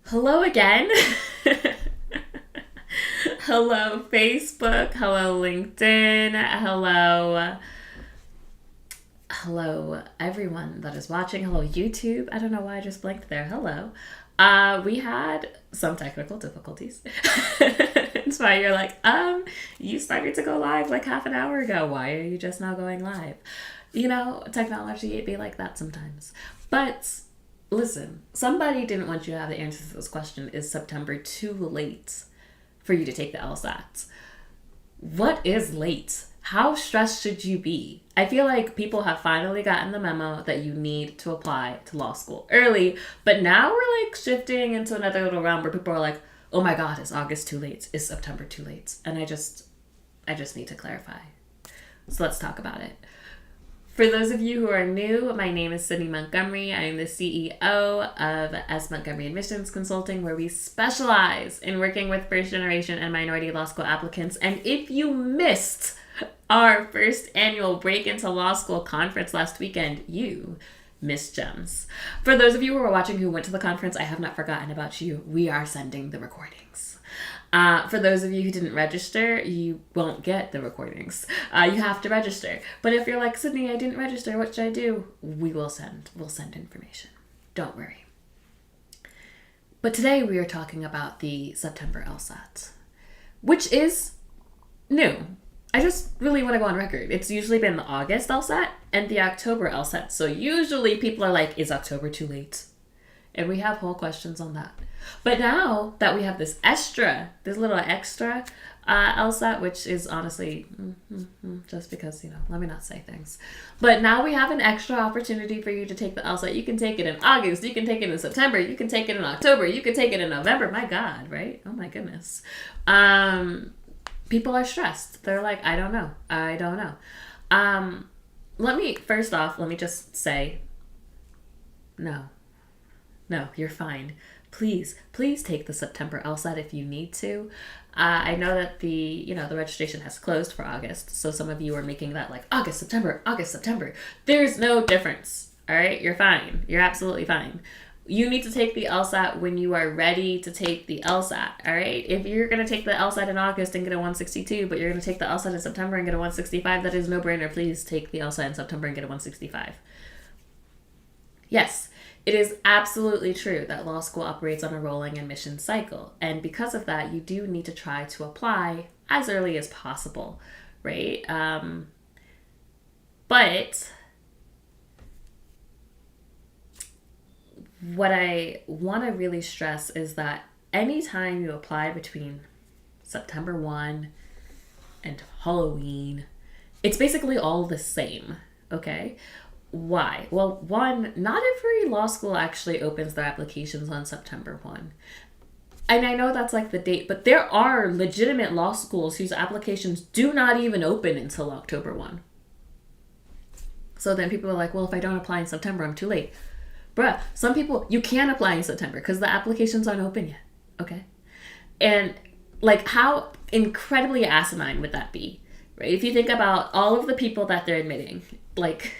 Hello again. Hello, Facebook. Hello, LinkedIn. Hello, everyone that is watching. Hello, YouTube. I don't know why I just blinked there. Hello. We had some technical difficulties. That's why you're like, you started to go live like half an hour ago. Why are you just now going live? Technology, it'd be like that sometimes. But listen, somebody didn't want you to have the answer to this question. Is September too late for you to take the LSAT? What is late? How stressed should you be? I feel like people have finally gotten the memo that you need to apply to law school early, but now we're like shifting into another little realm where people are like, oh my God, is August too late? Is September too late? And I just need to clarify. So let's talk about it. For those of you who are new, my name is Sydney Montgomery. I am the CEO of Montgomery Admissions Consulting, where we specialize in working with first generation and minority law school applicants. And if you missed our first annual Break into Law School conference last weekend, you missed gems. For those of you who are watching who went to the conference, I have not forgotten about you. We are sending the recordings. For those of you who didn't register, you won't get the recordings. You have to register. But if you're like, Sydney, I didn't register, what should I do? We'll send information. Don't worry. But today we are talking about the September LSAT, which is new. I just really want to go on record. It's usually been the August LSAT and the October LSAT. So usually people are like, is October too late? And we have whole questions on that. But now that we have this little extra LSAT, which is honestly just because, let me not say things. But now we have an extra opportunity for you to take the LSAT. You can take it in August. You can take it in September. You can take it in October. You can take it in November. My God, right? Oh my goodness. People are stressed. They're like, I don't know. Let me just say, no, you're fine. Please take the September LSAT if you need to. I know that the registration has closed for August, so some of you are making that like August, September. There's no difference, all right? You're fine. You're absolutely fine. You need to take the LSAT when you are ready to take the LSAT, all right? If you're going to take the LSAT in August and get a 162, but you're going to take the LSAT in September and get a 165, that is no brainer. Please take the LSAT in September and get a 165. Yes. It is absolutely true that law school operates on a rolling admission cycle. And because of that, you do need to try to apply as early as possible, right? But what I want to really stress is that anytime you apply between September 1 and Halloween, it's basically all the same, okay? Why? Well, one, not every law school actually opens their applications on September 1. And I know that's like the date, but there are legitimate law schools whose applications do not even open until October 1. So then people are like, well, if I don't apply in September, I'm too late. Bruh, some people, you can apply in September because the applications aren't open yet, okay? And like, how incredibly asinine would that be, right? If you think about all of the people that they're admitting, like,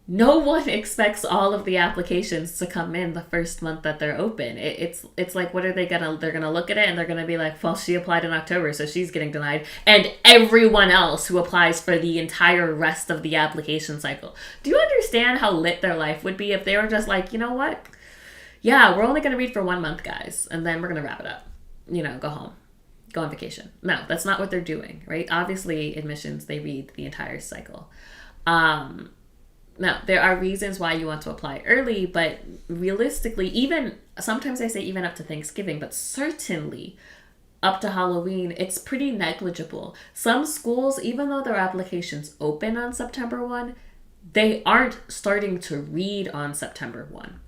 no one expects all of the applications to come in the first month that they're open. It's like, what are they gonna, they're gonna look at it and they're gonna be like, well, she applied in October, so she's getting denied. And everyone else who applies for the entire rest of the application cycle. Do you understand how lit their life would be if they were just like, you know what? Yeah, we're only gonna read for 1 month, guys, and then we're gonna wrap it up. Go home. Go on vacation. No, that's not what they're doing, right? Obviously, admissions, they read the entire cycle. Now, there are reasons why you want to apply early, but realistically, even sometimes I say even up to Thanksgiving, but certainly up to Halloween, it's pretty negligible. Some schools, even though their applications open on September 1, they aren't starting to read on September 1.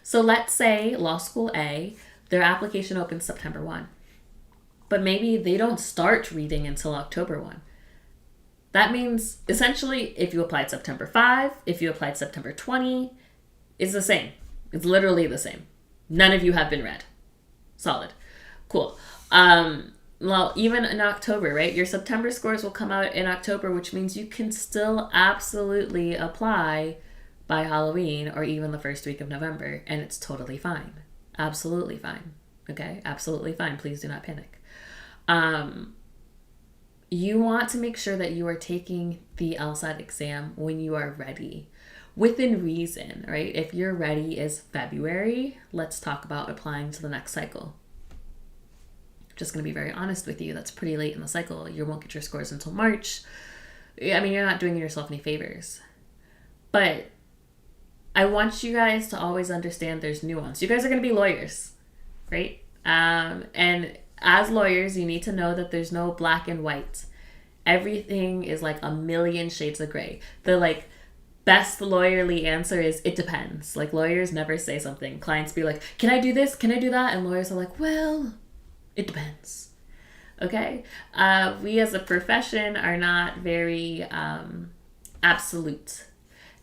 So let's say Law School A, their application opens September 1, but maybe they don't start reading until October 1. That means, essentially, if you applied September 5, if you applied September 20, it's the same. It's literally the same. None of you have been read. Solid. Cool. Well, even in October, right? Your September scores will come out in October, which means you can still absolutely apply by Halloween or even the first week of November, and it's totally fine. Absolutely fine. Okay? Absolutely fine. Please do not panic. You want to make sure that you are taking the LSAT exam when you are ready, within reason, right? If your ready is February, let's talk about applying to the next cycle. Just going to be very honest with you, that's pretty late in the cycle. You won't get your scores until March. I mean, you're not doing yourself any favors. But I want you guys to always understand there's nuance. You guys are going to be lawyers, right? And as lawyers, you need to know that there's no black and white. Everything is like a million shades of gray. The like best lawyerly answer is it depends. Like lawyers never say something. Clients be like, can I do this? Can I do that? And lawyers are like, well, it depends. Okay? We as a profession are not very absolute.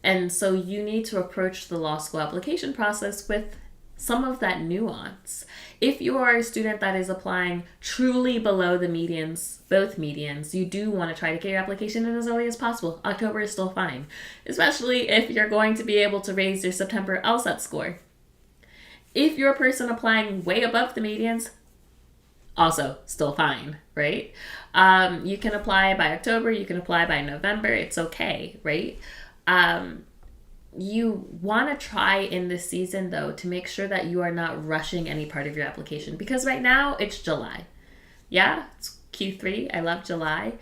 And so you need to approach the law school application process with some of that nuance. If you are a student that is applying truly below the medians, both medians, you do want to try to get your application in as early as possible. October is still fine, especially if you're going to be able to raise your September LSAT score. If you're a person applying way above the medians, also still fine, right? You can apply by October, you can apply by November, it's okay, right? You want to try in this season, though, to make sure that you are not rushing any part of your application. Because right now, it's July. Yeah, it's Q3. I love July.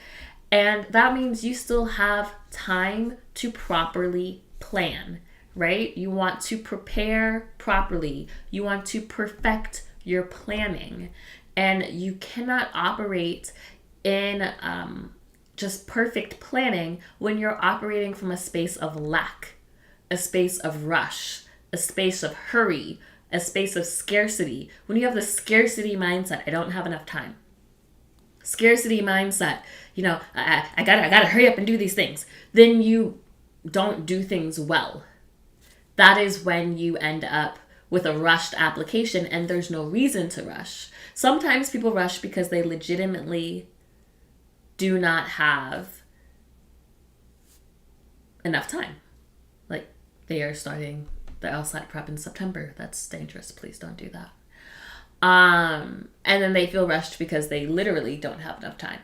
And that means you still have time to properly plan, right? You want to prepare properly. You want to perfect your planning. And you cannot operate in just perfect planning when you're operating from a space of lack, a space of rush, a space of hurry, a space of scarcity. When you have the scarcity mindset, I don't have enough time. Scarcity mindset, I gotta hurry up and do these things. Then you don't do things well. That is when you end up with a rushed application and there's no reason to rush. Sometimes people rush because they legitimately do not have enough time. Like they are starting the LSAT prep in September. That's dangerous. Please don't do that. And then they feel rushed because they literally don't have enough time.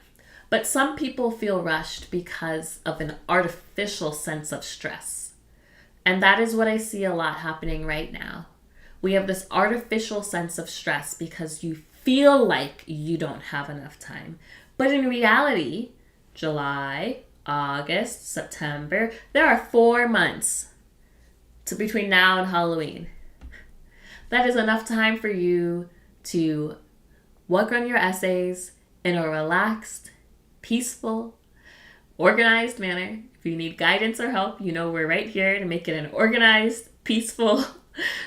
But some people feel rushed because of an artificial sense of stress. And that is what I see a lot happening right now. We have this artificial sense of stress because you feel like you don't have enough time. But in reality, July, August, September, there are 4 months between now and Halloween. That is enough time for you to work on your essays in a relaxed, peaceful, organized manner. If you need guidance or help, we're right here to make it an organized, peaceful,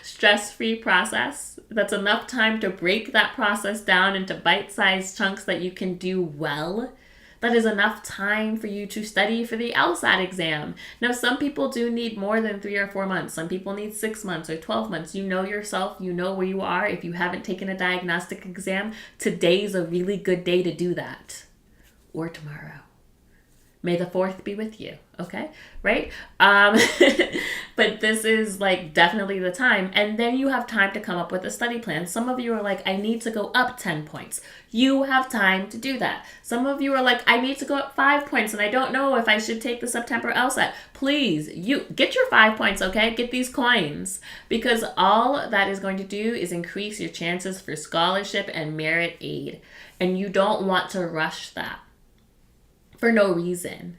stress-free process. That's enough time to break that process down into bite-sized chunks that you can do well. That is enough time for you to study for the LSAT exam. Now, some people do need more than 3 or 4 months. Some people need 6 months or 12 months. You know yourself. You know where you are. If you haven't taken a diagnostic exam, today's a really good day to do that. Or tomorrow. May the 4th be with you, okay? Right? But this is definitely the time. And then you have time to come up with a study plan. Some of you are like, I need to go up 10 points. You have time to do that. Some of you are like, I need to go up 5 points and I don't know if I should take the September LSAT. Please, you get your 5 points, okay? Get these coins. Because all that is going to do is increase your chances for scholarship and merit aid. And you don't want to rush that for no reason.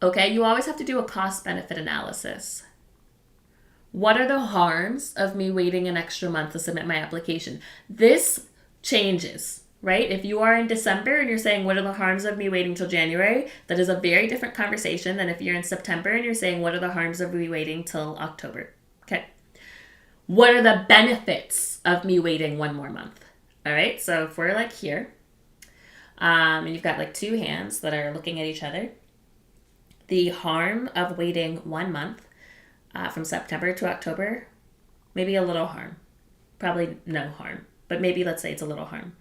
Okay, you always have to do a cost-benefit analysis. What are the harms of me waiting an extra month to submit my application? This changes, right? If you are in December and you're saying, what are the harms of me waiting till January? That is a very different conversation than if you're in September and you're saying, what are the harms of me waiting till October? Okay. What are the benefits of me waiting 1 more month? All right, so if we're here, and you've got 2 hands that are looking at each other. The harm of waiting 1 month from September to October, maybe a little harm. Probably no harm, but maybe let's say it's a little harm.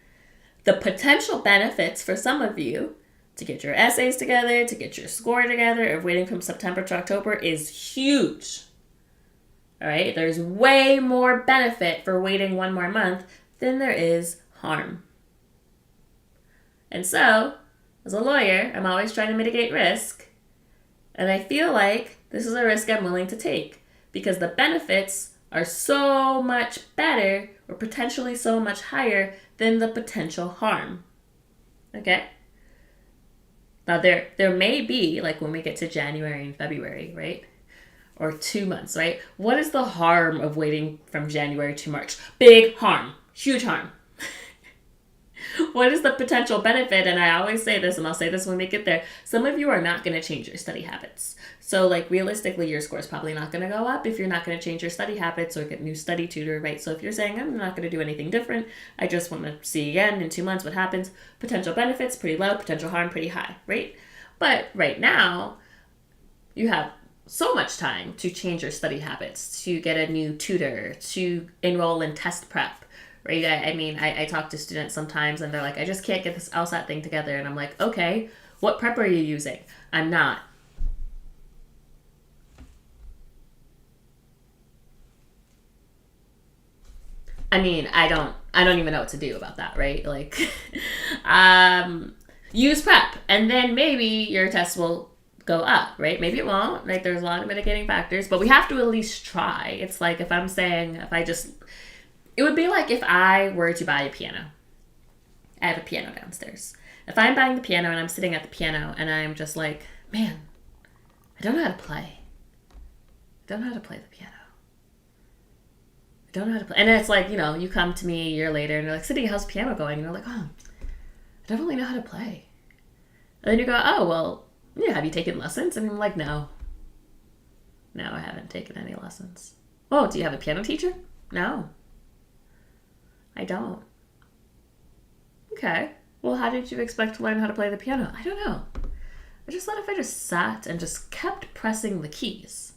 The potential benefits for some of you to get your essays together, to get your score together, of waiting from September to October is huge. All right? There's way more benefit for waiting one more month than there is harm. And so, as a lawyer, I'm always trying to mitigate risk. And I feel like this is a risk I'm willing to take because the benefits are so much better or potentially so much higher than the potential harm. Okay? Now, there may be, like when we get to January and February, right? Or 2 months, right? What is the harm of waiting from January to March? Big harm. Huge harm. What is the potential benefit? And I always say this, and I'll say this when we get there. Some of you are not going to change your study habits. So, like, realistically, your score is probably not going to go up if you're not going to change your study habits or get a new study tutor, right? So if you're saying, I'm not going to do anything different, I just want to see again in 2 months what happens, potential benefits, pretty low, potential harm, pretty high, right? But right now, you have so much time to change your study habits, to get a new tutor, to enroll in test prep, right? I talk to students sometimes and they're like, I just can't get this LSAT thing together. And I'm like, okay, what prep are you using? I'm not. I don't even know what to do about that, right? Like, use prep and then maybe your test will go up, right? Maybe it won't. Like, there's a lot of mitigating factors, but we have to at least try. It's like it would be like if I were to buy a piano. I have a piano downstairs. If I'm buying the piano and I'm sitting at the piano and I'm just like, man, I don't know how to play. I don't know how to play the piano. I don't know how to play. And it's like, you come to me a year later and you're like, Sydney, how's piano going? And you're like, oh, I don't really know how to play. And then you go, oh, well, yeah, have you taken lessons? And I'm like, no. No, I haven't taken any lessons. Oh, do you have a piano teacher? No. I don't. Okay. Well, how did you expect to learn how to play the piano? I don't know. I just thought if I just sat and just kept pressing the keys,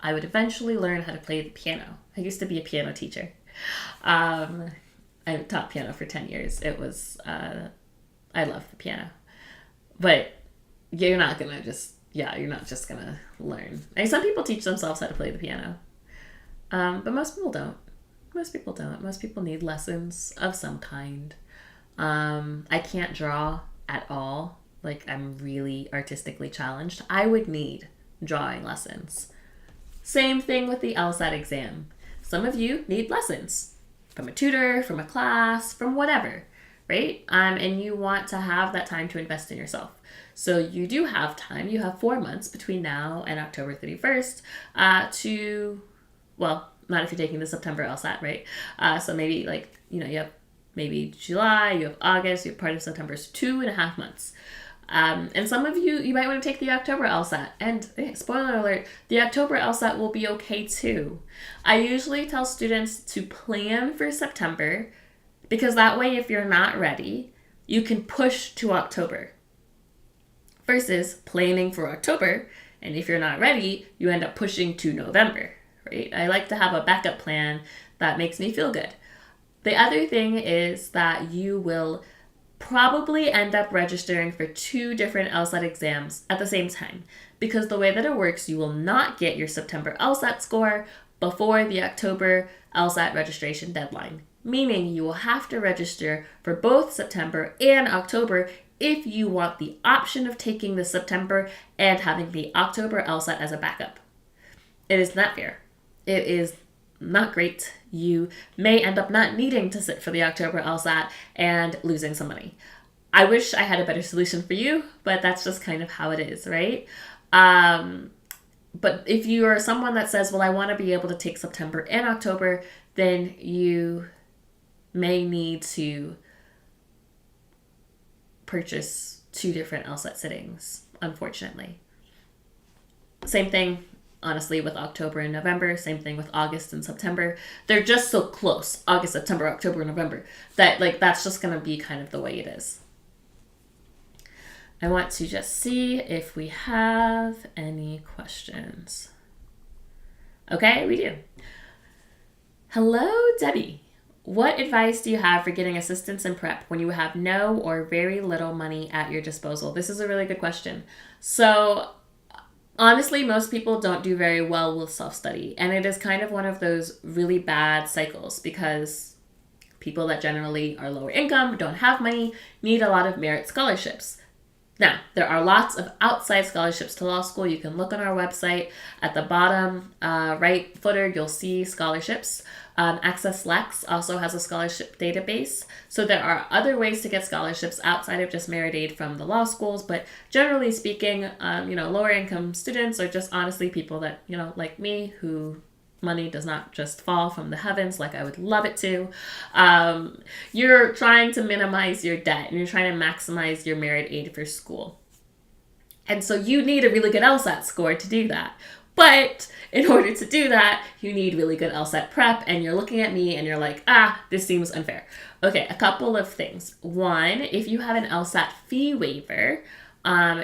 I would eventually learn how to play the piano. I used to be a piano teacher. I taught piano for 10 years. It was, I love the piano. But you're not just gonna learn. Some people teach themselves how to play the piano. But most people don't. Most people need lessons of some kind. I can't draw at all. Like, I'm really artistically challenged. I would need drawing lessons. Same thing with the LSAT exam. Some of you need lessons from a tutor, from a class, from whatever, right? And you want to have that time to invest in yourself. So you do have time. You have 4 months between now and October 31st not if you're taking the September LSAT, right? So maybe you have maybe July, you have August, you have part of September's 2.5 months. And some of you might want to take the October LSAT. And spoiler alert, the October LSAT will be okay too. I usually tell students to plan for September because that way if you're not ready, you can push to October. Versus planning for October, and if you're not ready, you end up pushing to November. Right? I like to have a backup plan that makes me feel good. The other thing is that you will probably end up registering for 2 different LSAT exams at the same time because the way that it works, you will not get your September LSAT score before the October LSAT registration deadline, meaning you will have to register for both September and October if you want the option of taking the September and having the October LSAT as a backup. It is not fair. It is not great. You may end up not needing to sit for the October LSAT and losing some money. I wish I had a better solution for you, but that's just kind of how it is, right? But if you are someone that says, well, I want to be able to take September and October, then you may need to purchase 2 different LSAT sittings, unfortunately. Same thing, honestly, with October and November. Same thing with August and September. They're just so close, August, September, October, November, that that's just going to be kind of the way it is. I want to just see if we have any questions. Okay, we do. Hello, Debbie. What advice do you have for getting assistance in prep when you have no or very little money at your disposal? This is a really good question. So honestly, most people don't do very well with self-study, and it is kind of one of those really bad cycles because people that generally are lower income, don't have money, need a lot of merit scholarships. Now, there are lots of outside scholarships to law school. You can look on our website. At the bottom right footer, you'll see scholarships. Access Lex also has a scholarship database. So there are other ways to get scholarships outside of just merit aid from the law schools. But generally speaking, lower income students or just honestly people that, like me, who money does not just fall from the heavens like I would love it to. You're trying to minimize your debt and you're trying to maximize your merit aid for school. And so you need a really good LSAT score to do that. But in order to do that, you need really good LSAT prep, and you're looking at me and you're like, this seems unfair. Okay, a couple of things. One, if you have an LSAT fee waiver,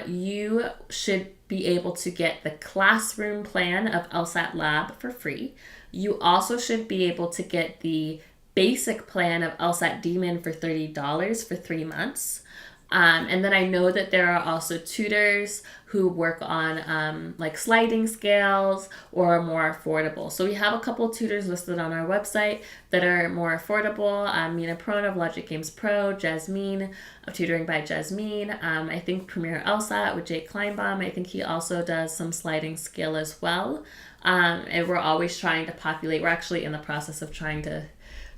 you should be able to get the classroom plan of LSAT Lab for free. You also should be able to get the basic plan of LSAT Demon for $30 for 3 months. And then I know that there are also tutors who work on like sliding scales or are more affordable. So we have a couple tutors listed on our website that are more affordable. Mina Prone of Logic Games Pro, Jasmine of Tutoring by Jasmine. I think Premier LSAT with Jake Kleinbaum. I think he also does some sliding scale as well. And we're always trying to populate. We're actually in the process of trying to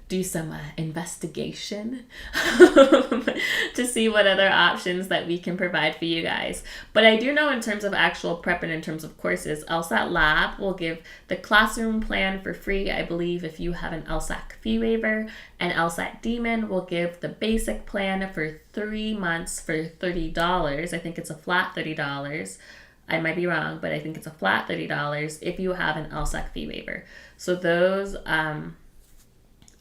do some investigation to see what other options that we can provide for you guys. But I do know in terms of actual prep and in terms of courses, LSAT Lab will give the classroom plan for free, I believe, if you have an LSAT fee waiver, and LSAT Demon will give the basic plan for 3 months for $30. I think it's a flat $30. I might be wrong, but I think it's a flat $30 if you have an LSAT fee waiver. So those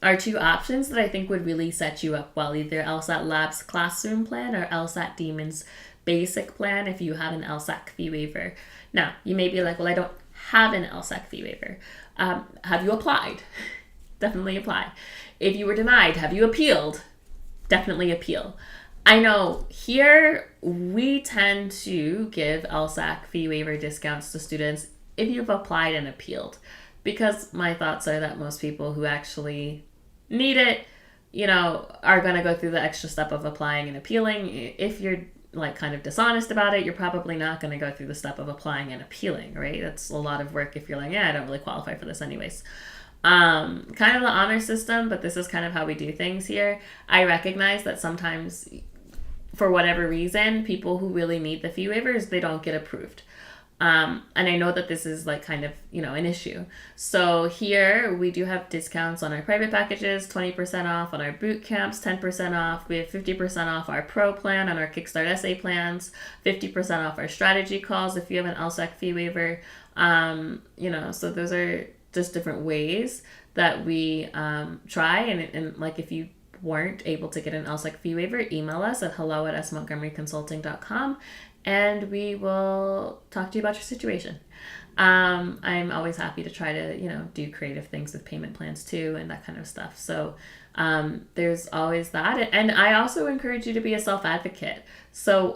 are 2 options that I think would really set you up well, either LSAT Lab's classroom plan or LSAT Demon's basic plan if you have an LSAT fee waiver. Now, you may be like, well, I don't have an LSAT fee waiver. Have you applied? Definitely apply. If you were denied, have you appealed? Definitely appeal. I know here we tend to give LSAT fee waiver discounts to students if you've applied and appealed, because my thoughts are that most people who actually need it, are going to go through the extra step of applying and appealing. If you're like kind of dishonest about it, you're probably not going to go through the step of applying and appealing, right? That's a lot of work if you're like, I don't really qualify for this anyways. Kind of the honor system, but this is kind of how we do things here. I recognize that sometimes, for whatever reason, people who really need the fee waivers, they don't get approved. And I know that this is like kind of, an issue. So here we do have discounts on our private packages, 20% off on our boot camps, 10% off. We have 50% off our pro plan and our Kickstart essay plans, 50% off our strategy calls if you have an LSAC fee waiver. So those are just different ways that we try. And like if you weren't able to get an LSAC fee waiver, email us at hello@montgomeryconsulting.com. and we will talk to you about your situation. I'm always happy to try to, do creative things with payment plans too and that kind of stuff. So there's always that. And I also encourage you to be a self-advocate. So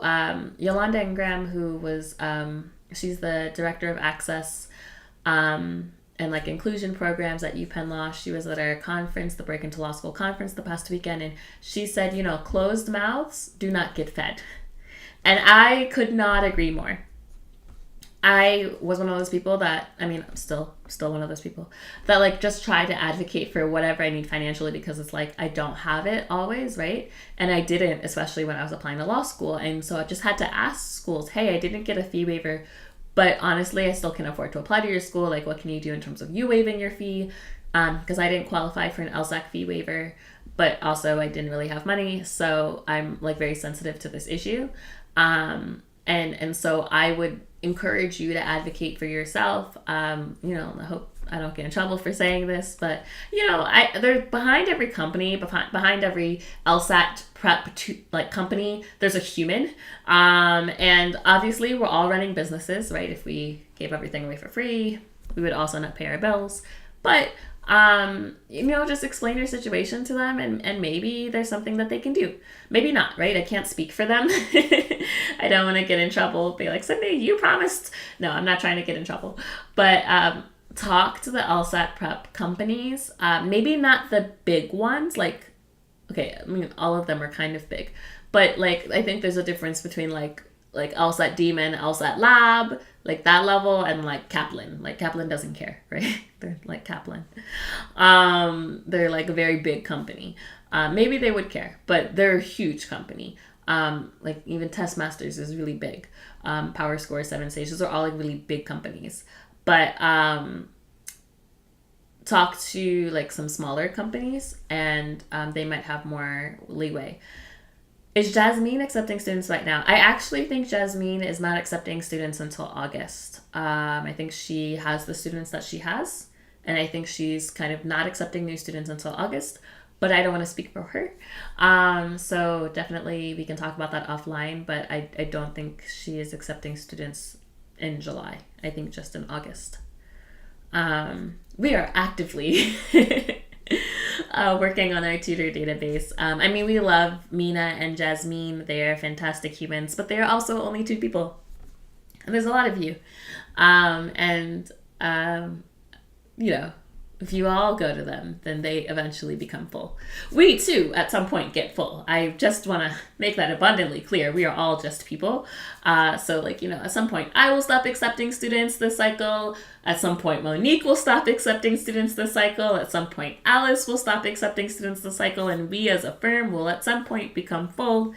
Yolanda Ingram, who was, she's the director of access and like inclusion programs at UPenn Law. She was at our conference, the Break Into Law School conference the past weekend. And she said, closed mouths do not get fed. And I could not agree more. I was one of those people that, I'm still one of those people that like just try to advocate for whatever I need financially because it's like I don't have it always, right? And I didn't, especially when I was applying to law school. And so I just had to ask schools, hey, I didn't get a fee waiver, but honestly, I still can afford to apply to your school. Like, what can you do in terms of you waiving your fee? Because I didn't qualify for an LSAC fee waiver, but also I didn't really have money. So I'm like very sensitive to this issue. And so I would encourage you to advocate for yourself. I hope I don't get in trouble for saying this, but there's behind every company, behind every LSAT prep company, there's a human. And obviously we're all running businesses, right? If we gave everything away for free, we would also not pay our bills. But Just explain your situation to them, and maybe there's something that they can do. Maybe not, right? I can't speak for them. I don't want to get in trouble. Be like, Sydney, you promised. No, I'm not trying to get in trouble. But talk to the LSAT prep companies. Maybe not the big ones. Like, okay, I mean, all of them are kind of big. But, like, I think there's a difference between, like LSAT Demon, LSAT Lab, like that level, and like Kaplan. Like Kaplan doesn't care, right? They're like Kaplan. They're like a very big company. Maybe they would care, but they're a huge company. Like even Test Masters is really big. Power Score, 7 Stages are all like really big companies. But talk to like some smaller companies, and they might have more leeway. Is Jasmine accepting students right now? I actually think Jasmine is not accepting students until August. I think she has the students that she has, and I think she's kind of not accepting new students until August, but I don't want to speak for her. So definitely we can talk about that offline, but I don't think she is accepting students in July. I think just in August. We are actively working on our tutor database. I mean, we love Mina and Jasmine. They are fantastic humans, but they are also only 2 people. And there's a lot of you. If you all go to them, then they eventually become full. We, too, at some point get full. I just want to make that abundantly clear. We are all just people. At some point, I will stop accepting students this cycle. At some point, Monique will stop accepting students this cycle. At some point, Alice will stop accepting students this cycle. And we as a firm will at some point become full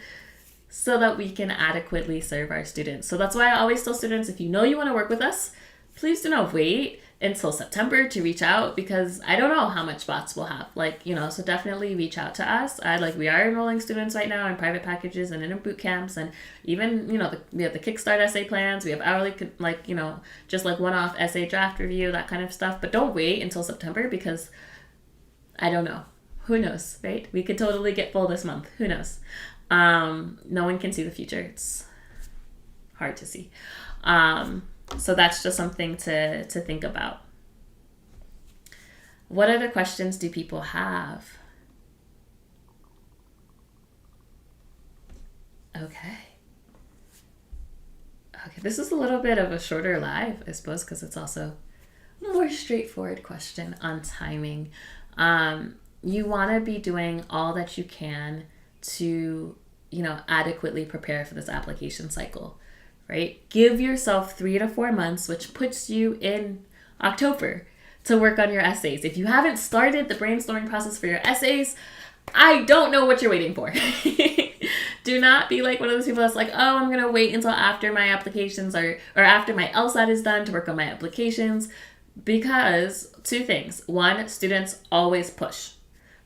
so that we can adequately serve our students. So that's why I always tell students, if you know you want to work with us, please do not wait until September to reach out, because I don't know how much spots we'll have. So definitely reach out to us. We are enrolling students right now in private packages and in boot camps, and even, we have the Kickstart essay plans, we have hourly, just like one-off essay draft review, that kind of stuff. But don't wait until September, because I don't know. Who knows, right? We could totally get full this month. Who knows? No one can see the future. It's hard to see. So that's just something to think about. What other questions do people have? Okay, this is a little bit of a shorter live, I suppose, because it's also a more straightforward question on timing. You want to be doing all that you can to, adequately prepare for this application cycle. Right? Give yourself 3 to 4 months, which puts you in October, to work on your essays. If you haven't started the brainstorming process for your essays, I don't know what you're waiting for. Do not be like one of those people that's like, oh, I'm going to wait until after my applications or after my LSAT is done to work on my applications. Because 2 things. 1, students always push.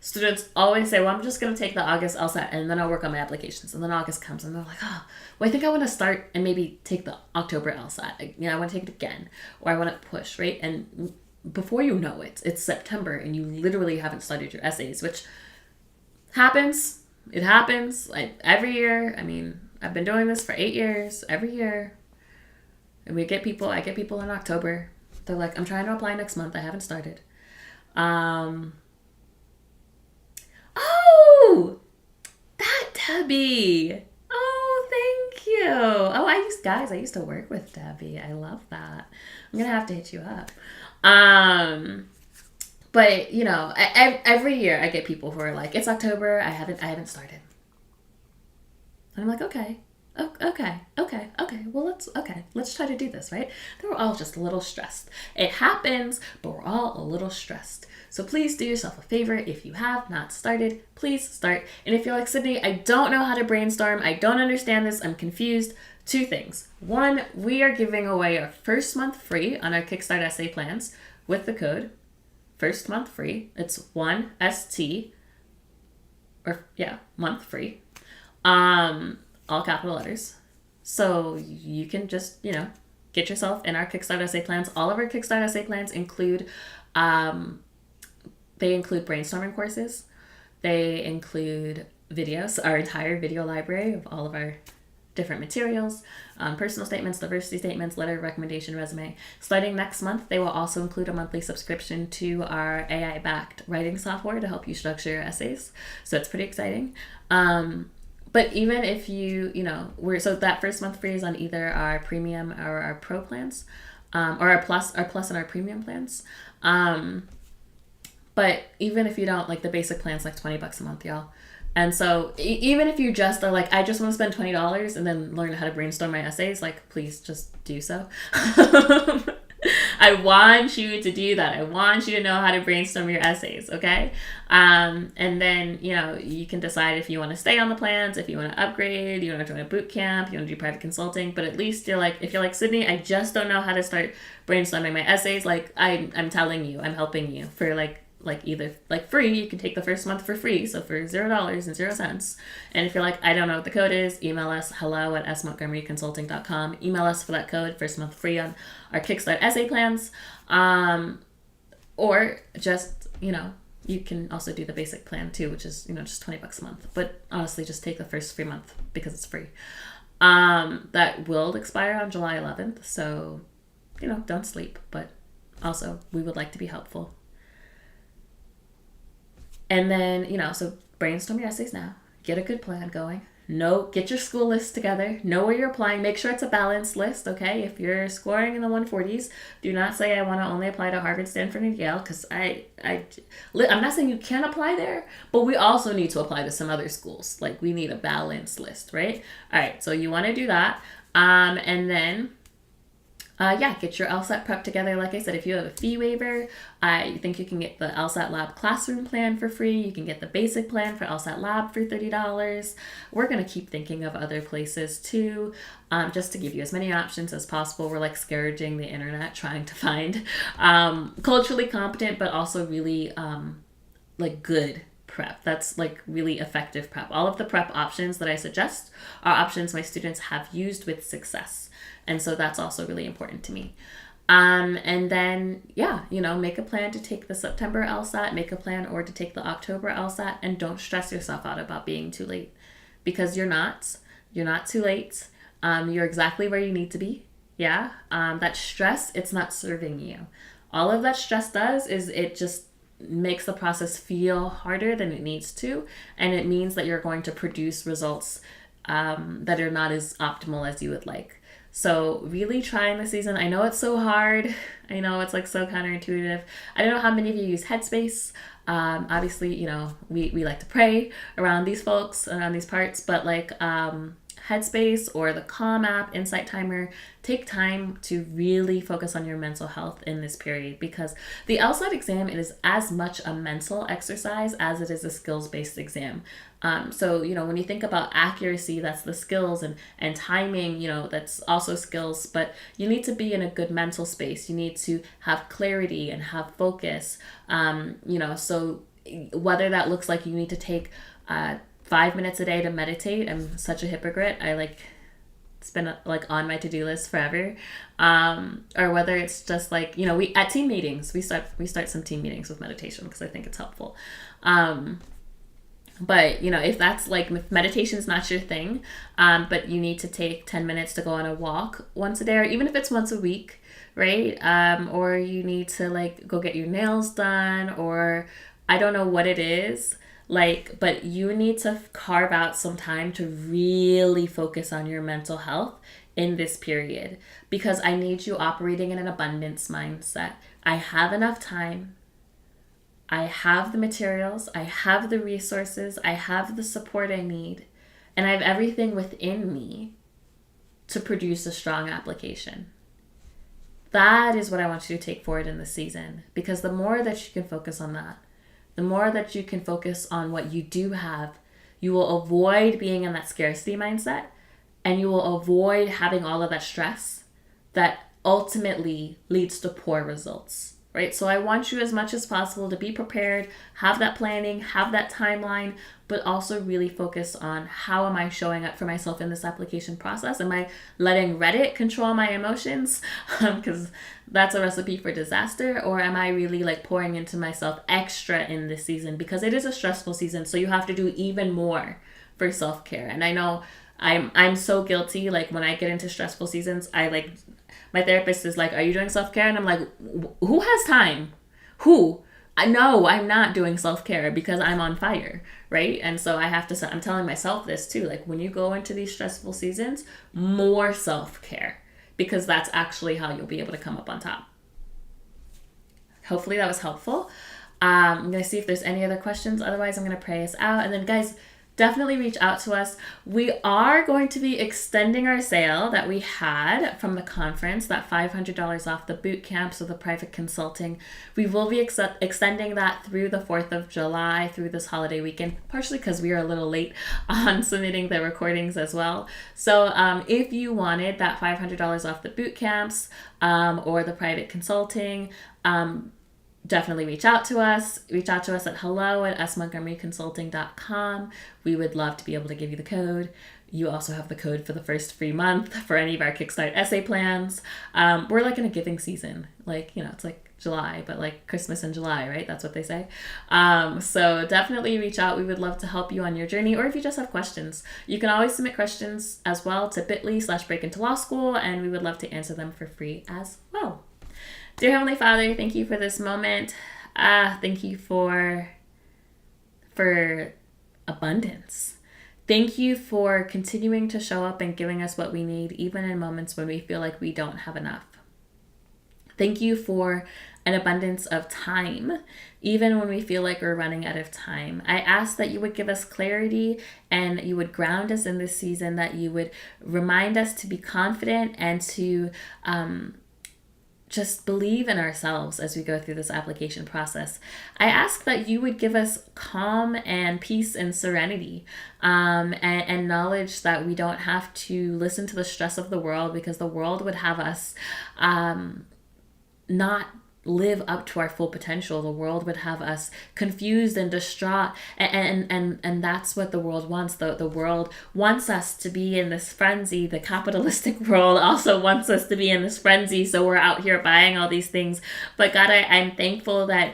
Students always say, well, I'm just going to take the August LSAT and then I'll work on my applications. And then August comes and they're like, oh, well, I think I want to start and maybe take the October LSAT. I want to take it again, or I want to push, right? And before you know it, it's September and you literally haven't started your essays, which happens. It happens every year. I mean, I've been doing this for 8 years, every year. And I get people in October. They're like, I'm trying to apply next month. I haven't started. Oh, that Debbie. Oh, thank you. Oh, I used to work with Debbie. I love that. I'm going to have to hit you up. But every year I get people who are like, it's October. I haven't started. And I'm like, okay. Well, let's try to do this, right? They were all just a little stressed. It happens, but we're all a little stressed. So please do yourself a favor. If you have not started, please start. And if you're like, Sydney, I don't know how to brainstorm. I don't understand this. I'm confused. 2 things. 1, we are giving away our first month free on our Kickstart essay plans with the code first month free. It's 1ST, month free. All capital letters. So you can just, get yourself in our Kickstart essay plans. All of our Kickstart essay plans include, they include brainstorming courses. They include videos, our entire video library of all of our different materials, personal statements, diversity statements, letter of recommendation, resume. Starting next month, they will also include a monthly subscription to our AI-backed writing software to help you structure your essays. So it's pretty exciting. But even if so that first month free is on either our premium or our pro plans, or our plus and our premium plans. But even if you don't, like the basic plan's like $20 a month, y'all. And so even if you just are like, I just want to spend $20 and then learn how to brainstorm my essays, like, please just do so. I want you to do that. I want you to know how to brainstorm your essays, okay? And then, you can decide if you want to stay on the plans, if you want to upgrade, you want to join a boot camp, you want to do private consulting. But at least if you're like, Sydney, I just don't know how to start brainstorming my essays, like, I'm telling you, I'm helping you for either free, you can take the first month for free, so for $0.00. And if you're like, I don't know what the code is, email us hello@smontgomeryconsulting.com. Email us for that code, first month free on our Kickstart essay plans. Or just, you can also do the basic plan too, which is, just $20 a month. But honestly, just take the first free month because it's free. That will expire on July 11th. So, don't sleep, but also we would like to be helpful. And then, so brainstorm your essays now. Get a good plan going. Get your school list together. Know where you're applying. Make sure it's a balanced list, okay? If you're scoring in the 140s, do not say I want to only apply to Harvard, Stanford, and Yale, because I'm not saying you can't apply there, but we also need to apply to some other schools. Like, we need a balanced list, right? All right, so you want to do that. And then... get your LSAT prep together. Like I said, if you have a fee waiver, I think you can get the LSAT Lab classroom plan for free. You can get the basic plan for LSAT Lab for $30. We're going to keep thinking of other places too, just to give you as many options as possible. We're like scourging the internet, trying to find culturally competent, but also really good prep. That's like really effective prep. All of the prep options that I suggest are options my students have used with success. And so that's also really important to me. And then, make a plan to take the September LSAT, make a plan or to take the October LSAT, and don't stress yourself out about being too late, because you're not too late. You're exactly where you need to be. Yeah. That stress, it's not serving you. All of that stress does is it just makes the process feel harder than it needs to. And it means that you're going to produce results that are not as optimal as you would like. So really trying this season. I know it's so hard. I know it's like so counterintuitive. I don't know how many of you use Headspace. Obviously, we like to pray around these folks, around these parts, but Headspace or the Calm app, Insight Timer, take time to really focus on your mental health in this period, because the LSAT exam is as much a mental exercise as it is a skills-based exam. So, when you think about accuracy, that's the skills, and timing, that's also skills, but you need to be in a good mental space. You need to have clarity and have focus, so whether that looks like you need to take 5 minutes a day to meditate. I'm such a hypocrite. It's been on my to-do list forever. Or whether it's just we at team meetings, we start some team meetings with meditation because I think it's helpful. But if that's if meditation's not your thing, but you need to take 10 minutes to go on a walk once a day, or even if it's once a week, right? Or you need to go get your nails done, or I don't know what it is. But you need to carve out some time to really focus on your mental health in this period, because I need you operating in an abundance mindset. I have enough time. I have the materials. I have the resources. I have the support I need. And I have everything within me to produce a strong application. That is what I want you to take forward in this season, because the more that you can focus on that, the more that you can focus on what you do have, you will avoid being in that scarcity mindset, and you will avoid having all of that stress that ultimately leads to poor results, right? So I want you as much as possible to be prepared, have that planning, have that timeline, but also really focus on how am I showing up for myself in this application process? Am I letting Reddit control my emotions? Because that's a recipe for disaster. Or am I really pouring into myself extra in this season? Because it is a stressful season, so you have to do even more for self-care. And I know I'm so guilty. Like when I get into stressful seasons, my therapist is like, "Are you doing self-care?" And I'm like, "Who has time? Who?" No, I'm not doing self-care because I'm on fire, right? And so I'm telling myself this too. Like when you go into these stressful seasons, more self-care, because that's actually how you'll be able to come up on top. Hopefully that was helpful. I'm going to see if there's any other questions. Otherwise, I'm going to pray us out. And then guys, definitely reach out to us. We are going to be extending our sale that we had from the conference, that $500 off the boot camps or the private consulting. We will be extending that through the 4th of July, through this holiday weekend, partially because we are a little late on submitting the recordings as well. So if you wanted that $500 off the boot camps or the private consulting, definitely reach out to us. Reach out to us at hello@smontgomeryconsulting.com. We would love to be able to give you the code. You also have the code for the first free month for any of our Kickstart essay plans. We're like in a giving season. Like, it's like July, but like Christmas in July, right? That's what they say. So definitely reach out. We would love to help you on your journey. Or if you just have questions, you can always submit questions as well to bit.ly/breakintolawschool, and we would love to answer them for free as well. Dear Heavenly Father, thank you for this moment. Thank you for abundance. Thank you for continuing to show up and giving us what we need, even in moments when we feel like we don't have enough. Thank you for an abundance of time, even when we feel like we're running out of time. I ask that you would give us clarity and you would ground us in this season, that you would remind us to be confident and to just believe in ourselves as we go through this application process. I ask that you would give us calm and peace and serenity, and knowledge that we don't have to listen to the stress of the world, because the world would have us not live up to our full potential. The world would have us confused and distraught, and that's what the world wants. The world wants us to be in this frenzy. The capitalistic world also wants us to be in this frenzy, so we're out here buying all these things. But God, I'm thankful that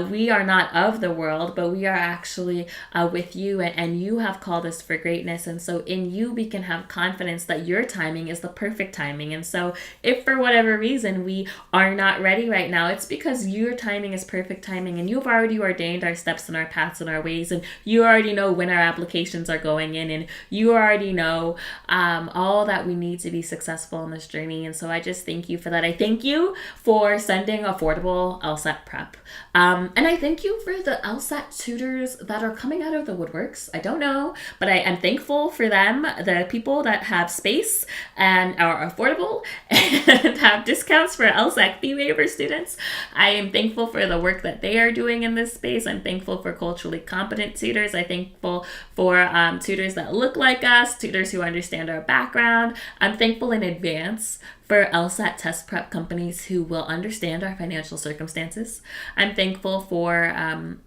we are not of the world, but we are actually with you, and you have called us for greatness. And so in you we can have confidence that your timing is the perfect timing. And so if for whatever reason we are not ready right now, it's because your timing is perfect timing, and you've already ordained our steps and our paths and our ways, and you already know when our applications are going in, and you already know all that we need to be successful in this journey. And so I just thank you for that. I thank you for sending affordable LSAT prep. And I thank you for the LSAT tutors that are coming out of the woodworks. I don't know, but I'm thankful for them, the people that have space and are affordable and have discounts for LSAT fee waiver students. I am thankful for the work that they are doing in this space. I'm thankful for culturally competent tutors. I'm thankful for tutors that look like us, tutors who understand our background. I'm thankful in advance for LSAT test prep companies who will understand our financial circumstances. I'm thankful for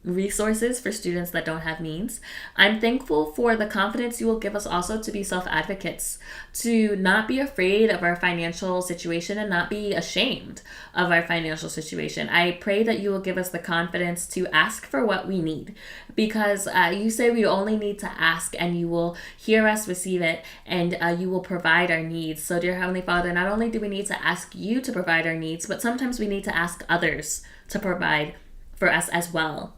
resources for students that don't have means. I'm thankful for the confidence you will give us also to be self-advocates, to not be afraid of our financial situation and not be ashamed of our financial situation. I pray that you will give us the confidence to ask for what we need, because you say we only need to ask and you will hear us receive it, and you will provide our needs. So dear Heavenly Father, not only do we need to ask you to provide our needs, but sometimes we need to ask others to provide for us as well.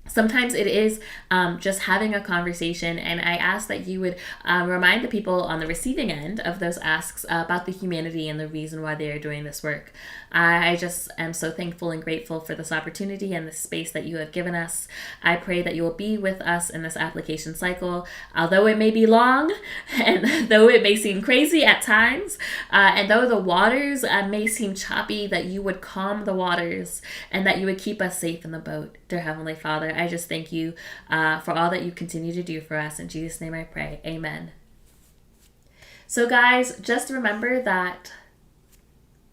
Sometimes it is just having a conversation, and I ask that you would remind the people on the receiving end of those asks about the humanity and the reason why they are doing this work. I just am so thankful and grateful for this opportunity and this space that you have given us. I pray that you will be with us in this application cycle, although it may be long, and though it may seem crazy at times, and though the waters may seem choppy, that you would calm the waters and that you would keep us safe in the boat. Dear Heavenly Father, I just thank you for all that you continue to do for us. In Jesus' name I pray. Amen. So guys, just remember that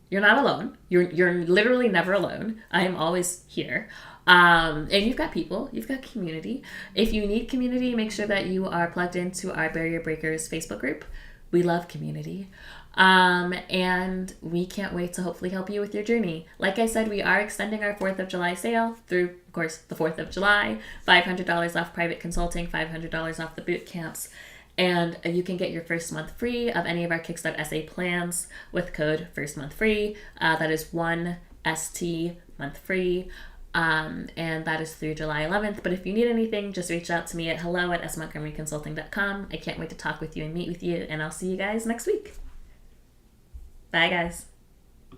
you're not alone. You're literally never alone. I am always here. And you've got people, you've got community. If you need community, make sure that you are plugged into our Barrier Breakers Facebook group. We love community. And we can't wait to hopefully help you with your journey. Like I said, we are extending our 4th of July sale through, of course, the 4th of July. $500 off private consulting, $500 off the boot camps. And you can get your first month free of any of our Kickstart essay plans with code first month free. That is 1ST month free. And that is through July 11th. But if you need anything, just reach out to me at hello@smontgomeryconsulting.com. I can't wait to talk with you and meet with you, and I'll see you guys next week. Bye, guys.